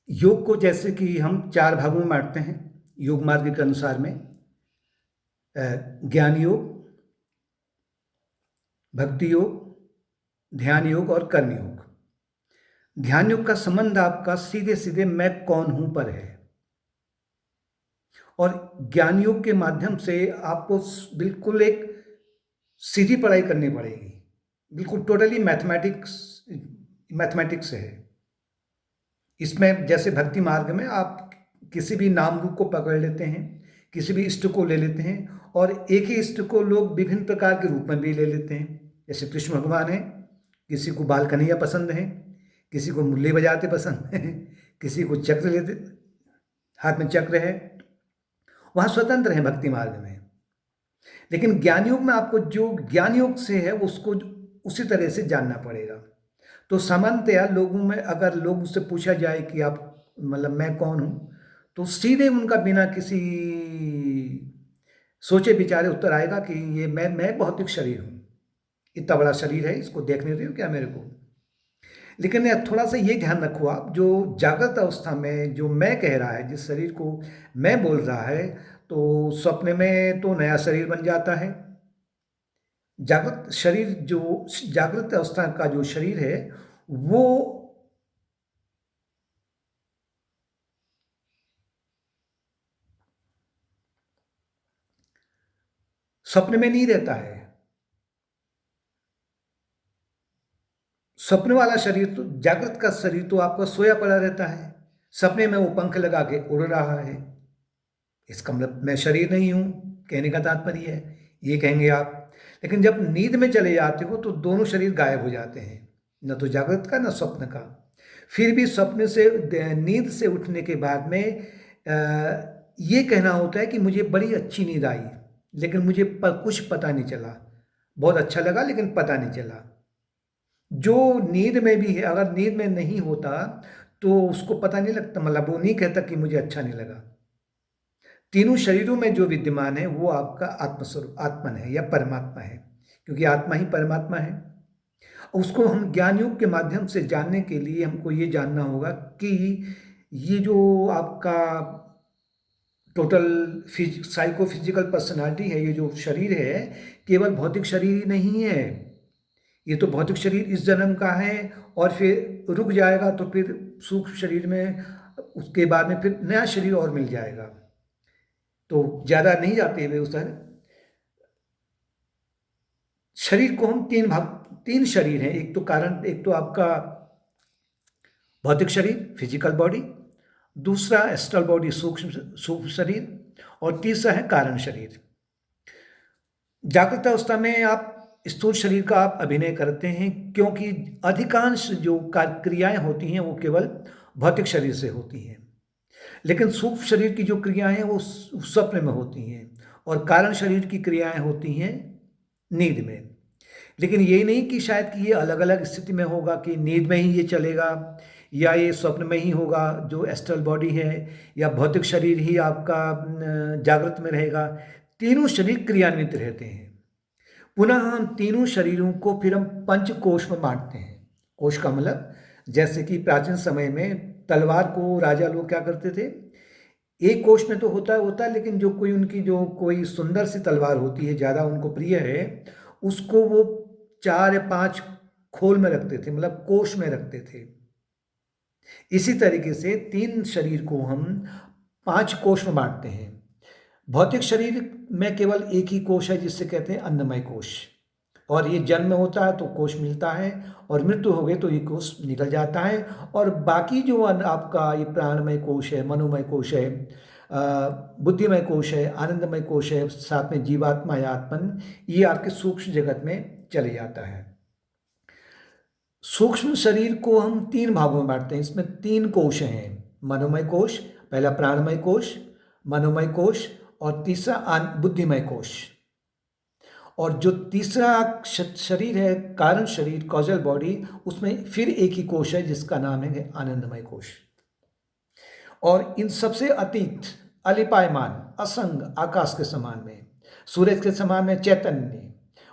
योग को जैसे कि हम 4 भागों में बाँटते हैं, योग मार्ग के अनुसार में ज्ञान योग, भक्ति योग, ध्यान योग और कर्म योग। ध्यान योग का संबंध आपका सीधे-सीधे मैं कौन हूँ पर है। और ज्ञान योग के माध्यम से आपको बिल्कुल एक सीधी पढ़ाई करनी पड़ेगी। बिल्कुल टोटली मैथमेटिक्स है। इसमें जैसे भक्ति मार्ग में आप किसी भी नाम रूप को पकड़ लेते हैं, किसी भी इष्ट को ले लेते हैं और एक ही इष्ट को लोग विभिन्न प्रकार के रूप में भी ले लेते हैं। जैसे कृष्ण भगवान है, किसी को बाल कन्हैया पसंद है, किसी को मुरली बजाते पसंद है, किसी को चक्र लेते, हाथ में चक्र है, वहाँ स्वतंत्र है भक्ति मार्ग में। लेकिन ज्ञान योग में आपको जो ज्ञान योग से है उसको उसी तरह से जानना पड़ेगा। तो सामान्यतया लोगों में अगर लोगों से पूछा जाए कि आप मतलब मैं कौन हूँ, तो सीधे उनका बिना किसी सोचे विचारे उत्तर आएगा कि ये मैं भौतिक शरीर हूँ। इतना बड़ा शरीर है, इसको देखने दे क्या मेरे को। लेकिन थोड़ा सा ये ध्यान रखो आप, जो जागृत अवस्था में जो मैं कह रहा है, जिस शरीर को मैं बोल रहा है, तो स्वप्न में तो नया शरीर बन जाता है। जागृत शरीर जो जागृत अवस्था का जो शरीर है वो स्वप्न में नहीं रहता है। स्वप्न वाला शरीर तो जागृत का शरीर तो आपका सोया पड़ा रहता है, सपने में वो पंख लगा के उड़ रहा है। इसका मतलब मैं शरीर नहीं हूं कहने का तात्पर्य है, ये कहेंगे आप। लेकिन जब नींद में चले जाते हो तो दोनों शरीर गायब हो जाते हैं, न तो जागृत का न स्वप्न का। फिर भी स्वप्न से नींद से उठने के बाद में ये कहना होता है कि मुझे बड़ी अच्छी नींद आई, लेकिन मुझे कुछ पता नहीं चला, बहुत अच्छा लगा लेकिन पता नहीं चला। जो नींद में भी है, अगर नींद में नहीं होता तो उसको पता नहीं लगता, मतलब वो नहीं कहता कि मुझे अच्छा नहीं लगा। तीनों शरीरों में जो विद्यमान है वो आपका आत्मस्वरूप आत्मन है या परमात्मा है, क्योंकि आत्मा ही परमात्मा है। उसको हम ज्ञान योग के माध्यम से जानने के लिए हमको ये जानना होगा कि ये जो आपका टोटल साइको फिजिकल पर्सनालिटी है, ये जो शरीर है, केवल भौतिक शरीर ही नहीं है। ये तो भौतिक शरीर इस जन्म का है और फिर रुक जाएगा, तो फिर सूक्ष्म शरीर में उसके बाद में फिर नया शरीर और मिल जाएगा। तो ज़्यादा नहीं जाते हुए उस शरीर को हम तीन शरीर हैं। एक तो आपका भौतिक शरीर फिजिकल बॉडी, दूसरा एस्ट्रल बॉडी सूक्ष्म शरीर, और तीसरा है कारण शरीर। जागृत अवस्था में आप स्थूल शरीर का आप अभिनय करते हैं, क्योंकि अधिकांश जो क्रियाएं होती हैं वो केवल भौतिक शरीर से होती हैं। लेकिन सूक्ष्म शरीर की जो क्रियाएं हैं वो स्वप्न में होती हैं, और कारण शरीर की क्रियाएं होती हैं नींद में। लेकिन ये नहीं कि शायद कि ये अलग अलग स्थिति में होगा, कि नींद में ही ये चलेगा या ये स्वप्न में ही होगा जो एस्ट्रल बॉडी है, या भौतिक शरीर ही आपका जागृत में रहेगा। तीनों शरीर क्रियान्वित रहते हैं। पुनः हम तीनों शरीरों को फिर हम पंच कोश में बांटते हैं। कोश का मतलब जैसे कि प्राचीन समय में तलवार को राजा लोग क्या करते थे, एक कोश में तो होता है, लेकिन जो कोई सुंदर सी तलवार होती है, ज़्यादा उनको प्रिय है, उसको वो 4 या 5 खोल में रखते थे, मतलब कोश में रखते थे। इसी तरीके से 3 शरीर को हम 5 कोश में बांटते हैं। भौतिक शरीर में केवल एक ही कोश है, जिससे कहते हैं अन्नमय कोश, और ये जन्म होता है तो कोश मिलता है, और मृत्यु हो गई तो ये कोश निकल जाता है। और बाकी जो आपका ये प्राणमय कोश है, मनोमय कोश है, बुद्धिमय कोश है, आनंदमय कोश है, साथ में जीवात्मा या आत्मन, ये आपके सूक्ष्म जगत में चले जाता है। सूक्ष्म शरीर को हम 3 भागों में बांटते हैं। इसमें 3 कोश हैं, मनोमय कोश, पहला प्राणमय कोश, मनोमय कोश, और तीसरा बुद्धिमय कोश। और जो तीसरा शरीर है कारण शरीर, कॉजल बॉडी, उसमें फिर एक ही कोश है जिसका नाम है आनंदमय कोश। और इन सबसे अतीत, अलिपायमान, असंग, आकाश के समान में, सूरज के समान में चैतन्य,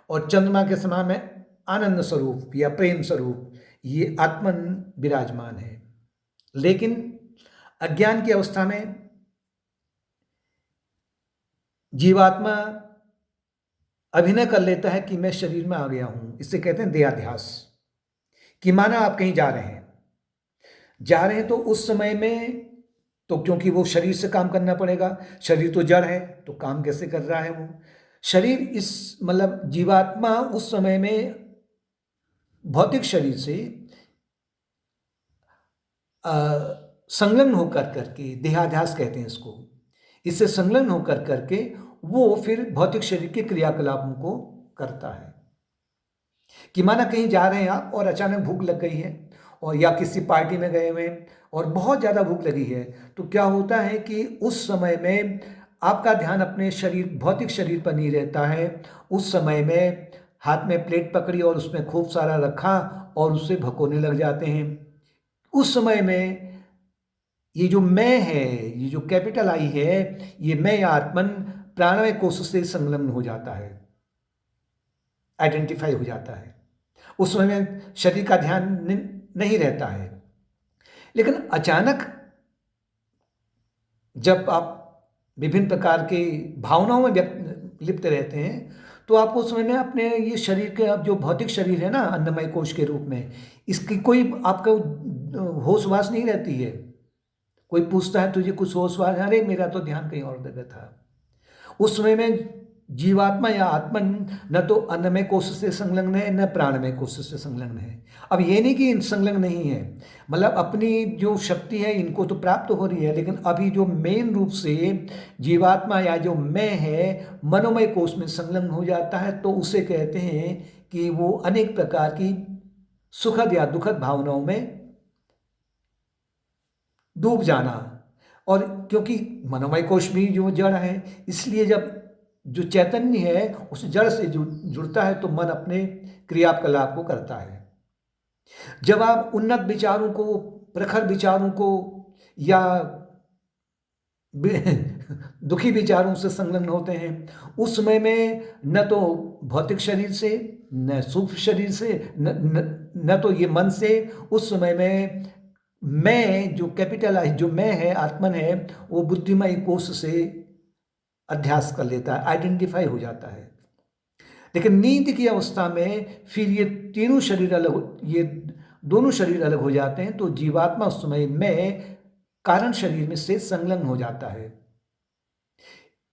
और चंद्रमा के समान में आनंद स्वरूप या प्रेम स्वरूप, ये आत्मन विराजमान है। लेकिन अज्ञान की अवस्था में जीवात्मा अभिनय कर लेता है कि मैं शरीर में आ गया हूं। इसे कहते हैं देहाध्यास। कि माना आप कहीं जा रहे हैं तो उस समय में तो क्योंकि वो शरीर से काम करना पड़ेगा, शरीर तो जड़ है तो काम कैसे कर रहा है वो शरीर, इस मतलब जीवात्मा उस समय में भौतिक शरीर से संलग्न होकर करके, देहाध्यास कहते हैं इसको, इससे संलग्न होकर करके वो फिर भौतिक शरीर के क्रियाकलापों को करता है। कि माना कहीं जा रहे हैं आप और अचानक भूख लग गई है, और या किसी पार्टी में गए हुए और बहुत ज़्यादा भूख लगी है, तो क्या होता है कि उस समय में आपका ध्यान अपने शरीर, भौतिक शरीर पर नहीं रहता है। उस समय में हाथ में प्लेट पकड़ी और उसमें खूब सारा रखा और उससे भगोने लग जाते हैं। उस समय में ये जो मैं है, ये जो कैपिटल आई है, ये मैं या आत्मन प्राणमय कोश से संलग्न हो जाता है, आइडेंटिफाई हो जाता है। उस समय में शरीर का ध्यान नहीं रहता है। लेकिन अचानक जब आप विभिन्न प्रकार के भावनाओं में लिप्त रहते हैं, तो आपको उस समय में अपने ये शरीर के, अब जो भौतिक शरीर है ना अन्नमय कोश के रूप में, इसकी कोई आपको होश-वास नहीं रहती है। कोई पूछता है तुझे कुछ होश-वास, अरे मेरा तो ध्यान कहीं और जगह था। उस समय में जीवात्मा या आत्मन न तो अन्नमय कोश से संलग्न है, न प्राणमय कोश से संलग्न है। अब ये नहीं कि संलग्न नहीं है, मतलब अपनी जो शक्ति है इनको तो प्राप्त हो रही है, लेकिन अभी जो मेन रूप से जीवात्मा या जो मैं है मनोमय कोश में संलग्न हो जाता है, तो उसे कहते हैं कि वो अनेक प्रकार की सुखद या दुखद भावनाओं में डूब जाना। और क्योंकि मनोमय कोश भी जो जड़ है, इसलिए जब जो चैतन्य है उस जड़ से जुड़ता है तो मन अपने क्रियाकलाप को करता है। जब आप उन्नत विचारों को, प्रखर विचारों को या दुखी विचारों से संलग्न होते हैं, उस समय में न तो भौतिक शरीर से, न सूक्ष्म शरीर से, न तो ये मन से, उस समय में मैं जो कैपिटल जो मैं है, आत्मन है, वो बुद्धिमय कोश से अध्यास कर लेता है, आइडेंटिफाई हो जाता है। लेकिन नींद की अवस्था में फिर ये तीनों शरीर अलग, ये दोनों शरीर अलग हो जाते हैं, तो जीवात्मा उस समय में कारण शरीर में से संलग्न हो जाता है।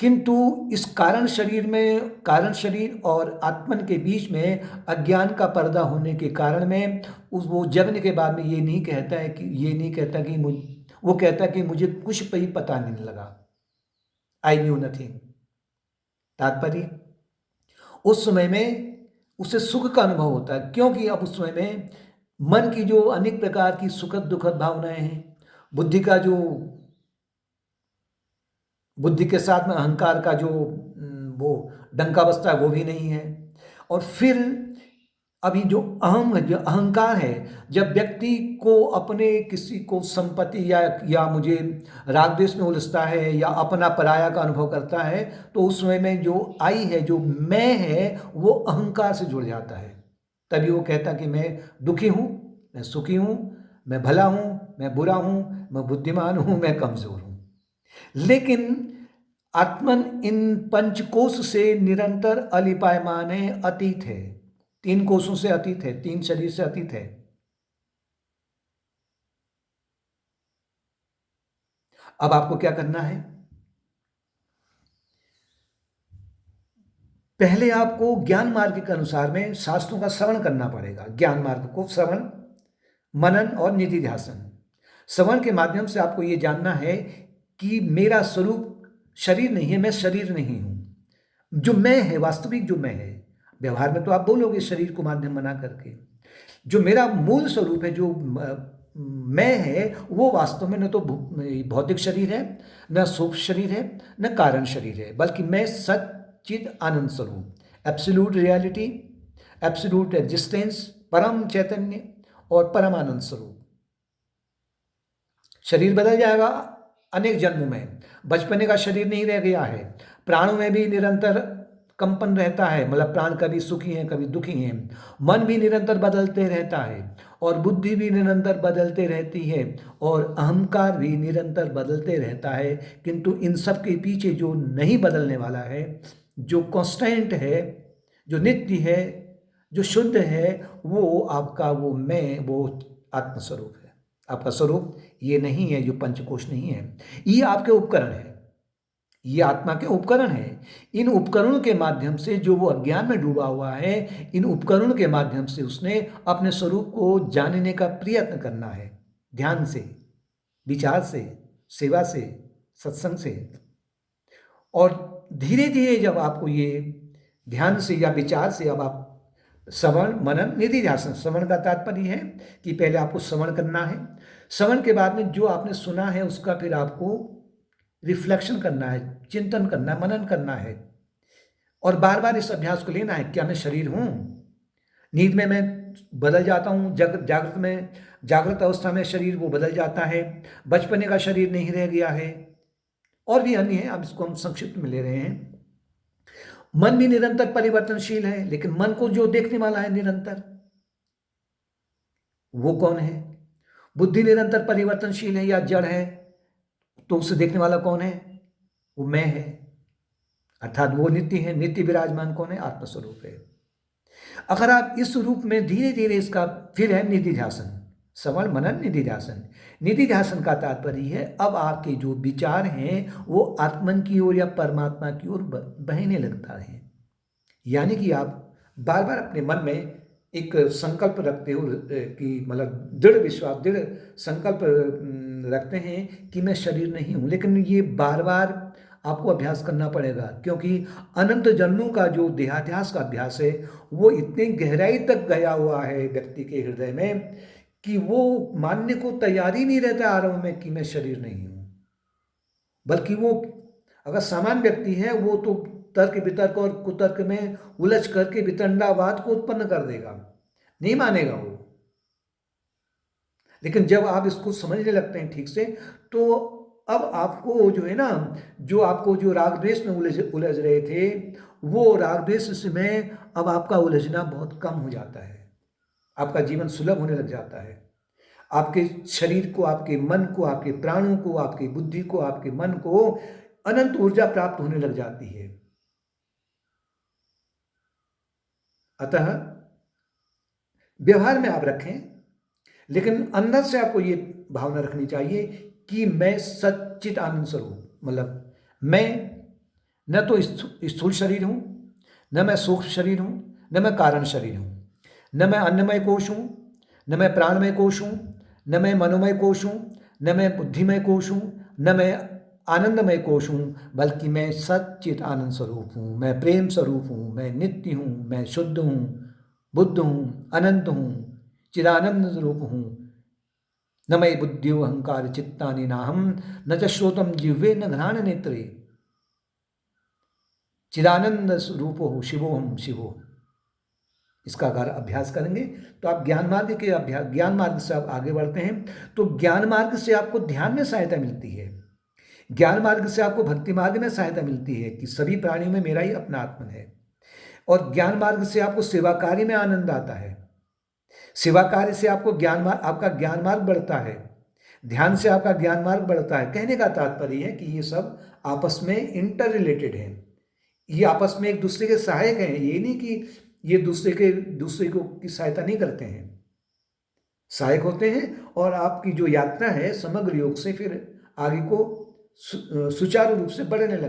किंतु इस कारण शरीर में, कारण शरीर और आत्मन के बीच में अज्ञान का पर्दा होने के कारण में वो जगने के बाद में ये नहीं कहता कि वो कहता कि मुझे कुछ भी पता नहीं लगा, आई न्यू नथिंग। तात्पर्य, उस समय में उसे सुख का अनुभव होता है, क्योंकि अब उस समय में मन की जो अनेक प्रकार की सुखद दुखद भावनाएं हैं, बुद्धि का जो, बुद्धि के साथ में अहंकार का जो वो डंका बजता है वो भी नहीं है। और फिर अभी जो अहंकार है, जब व्यक्ति को अपने किसी को संपत्ति या मुझे राग द्वेष में उलझता है या अपना पराया का अनुभव करता है, तो उस समय में जो आई है, जो मैं है, वो अहंकार से जुड़ जाता है। तभी वो कहता कि मैं दुखी हूँ, मैं सुखी हूँ, मैं भला हूँ, मैं बुरा हूँ, मैं बुद्धिमान हूँ, मैं कमजोर हूँ। लेकिन आत्मन इन पंचकोश से निरंतर अलिपायमान है, अतीत है, तीन कोशों से अतीत है, तीन शरीर से अतीत है। अब आपको क्या करना है? पहले आपको ज्ञान मार्ग के अनुसार में शास्त्रों का श्रवण करना पड़ेगा। ज्ञान मार्ग को श्रवण, मनन और निधिध्यासन। श्रवण के माध्यम से आपको ये जानना है कि मेरा स्वरूप शरीर नहीं है, मैं शरीर नहीं हूं। जो मैं है, वास्तविक जो मैं है, व्यवहार में तो आप बोलोगे शरीर को माध्यम बना करके, जो मेरा मूल स्वरूप है, जो मैं है, वो वास्तव में न तो भौतिक शरीर है, न सूक्ष्म शरीर है, न कारण शरीर है, बल्कि मैं सच्चिद आनंद स्वरूप, एब्सोल्यूट रियलिटी, एब्सोल्यूट एग्जिस्टेंस, परम चैतन्य और परम आनंद स्वरूप। शरीर बदल जाएगा अनेक जन्मों में, बचपने का शरीर नहीं रह गया है, प्राणों में भी निरंतर कंपन रहता है, मतलब प्राण कभी सुखी हैं कभी दुखी हैं। मन भी निरंतर बदलते रहता है और बुद्धि भी निरंतर बदलते रहती है और अहंकार भी निरंतर बदलते रहता है। किंतु इन सब के पीछे जो नहीं बदलने वाला है, जो कांस्टेंट है, जो नित्य है, जो शुद्ध है, वो आपका वो मैं, वो आत्मस्वरूप है। आपका स्वरूप ये नहीं है, जो पंचकोश नहीं है। ये आपके उपकरण है, ये आत्मा के उपकरण हैं। इन उपकरणों के माध्यम से जो वो अज्ञान में डूबा हुआ है, इन उपकरणों के माध्यम से उसने अपने स्वरूप को जानने का प्रयत्न करना है, ध्यान से, विचार से, सेवा से, सत्संग से। और धीरे धीरे जब आपको ये ध्यान से या विचार से, अब आप श्रवण मनन निधिध्यासन, श्रवण का तात्पर्य है कि पहले आपको श्रवण करना है, श्रवण के बाद में जो आपने सुना है उसका फिर आपको रिफ्लेक्शन करना है, चिंतन करना है, मनन करना है और बार बार इस अभ्यास को लेना है। क्या मैं शरीर हूँ? नींद में मैं बदल जाता हूँ, जागृत में, जागृत अवस्था में शरीर वो बदल जाता है, बचपने का शरीर नहीं रह गया है, और भी अन्य है, अब इसको हम संक्षिप्त में ले रहे हैं। मन भी निरंतर परिवर्तनशील है, लेकिन मन को जो देखने वाला है निरंतर, वो कौन है? बुद्धि निरंतर परिवर्तनशील है या जड़ है, तो उसे देखने वाला कौन है? वो मैं है, अर्थात वो नित्य है। नित्य विराजमान कौन है? आत्मस्वरूप है। अगर आप इस रूप में धीरे धीरे इसका, फिर है निधिध्यासन, श्रवण मनन निधिध्यासन। निधिध्यासन का तात्पर्य है अब आपके जो विचार हैं वो आत्मन की ओर या परमात्मा की ओर बहने लगता है। यानी कि आप बार बार अपने मन में एक संकल्प रखते हो कि, मतलब दृढ़ विश्वास, दृढ़ संकल्प रखते हैं कि मैं शरीर नहीं हूँ। लेकिन ये बार बार आपको अभ्यास करना पड़ेगा, क्योंकि अनंत जन्मों का जो देहाध्यास का अभ्यास है वो इतनी गहराई तक गया हुआ है व्यक्ति के हृदय में कि वो मानने को तैयार ही नहीं रहता आरंभ में कि मैं शरीर नहीं हूँ। बल्कि वो अगर सामान्य व्यक्ति है वो तो तर्क वितर्क और कुतर्क में उलझ करके वितंडावाद को उत्पन्न कर देगा, नहीं मानेगा वो। लेकिन जब आप इसको समझने लगते हैं ठीक से, तो अब आपको जो है ना, जो आपको जो राग द्वेष में उलझ रहे थे, वो राग द्वेष में अब आपका उलझना बहुत कम हो जाता है, आपका जीवन सुलभ होने लग जाता है। आपके शरीर को, आपके मन को, आपके प्राणों को, आपकी बुद्धि को, आपके मन को अनंत ऊर्जा प्राप्त होने लग जाती है। अतः व्यवहार में आप रखें, लेकिन अंदर से आपको ये भावना रखनी चाहिए कि मैं सच्चित आनंद स्वरूप, मतलब मैं न तो स्थूल शरीर हूँ, न मैं सूक्ष्म शरीर हूँ, न मैं कारण शरीर हूँ, न मैं अन्नमय कोश हूँ, न मैं प्राणमय कोश हूँ, न मैं मनोमय कोश हूँ, न मैं बुद्धिमय कोश हूँ, न मैं आनंदमय कोश हूँ, बल्कि मैं सच्चित आनंद स्वरूप हूँ, मैं प्रेम स्वरूप हूँ, मैं नित्य हूँ, मैं शुद्ध हूँ, बुद्ध हूँ, अनंत हूँ, चिदानंद रूप हूँ। न मयि बुद्धियो अहंकार चित्तानि नाहम, न च श्रोतम जिह्वे न घ्राण नेत्रे, चिदानंद रूपो शिवोहम शिवो। इसका अगर अभ्यास करेंगे तो आप ज्ञान मार्ग से आप आगे बढ़ते हैं, तो ज्ञान मार्ग से आपको ध्यान में सहायता मिलती है, ज्ञान मार्ग से आपको भक्ति मार्ग में सहायता मिलती है कि सभी प्राणियों में मेरा ही अपना आत्मन है, और ज्ञान मार्ग से आपको सेवा कार्य में आनंद आता है, सेवा कार्य से आपको आपका ज्ञान मार्ग बढ़ता है, ध्यान से आपका ज्ञान मार्ग बढ़ता है। कहने का तात्पर्य है कि ये सब आपस में इंटर रिलेटेड है, ये आपस में एक दूसरे के सहायक हैं। ये नहीं कि ये दूसरे को की सहायता नहीं करते हैं, सहायक होते हैं, और आपकी जो यात्रा है समग्र योग से फिर आगे को सुचारू रूप से बढ़ने लग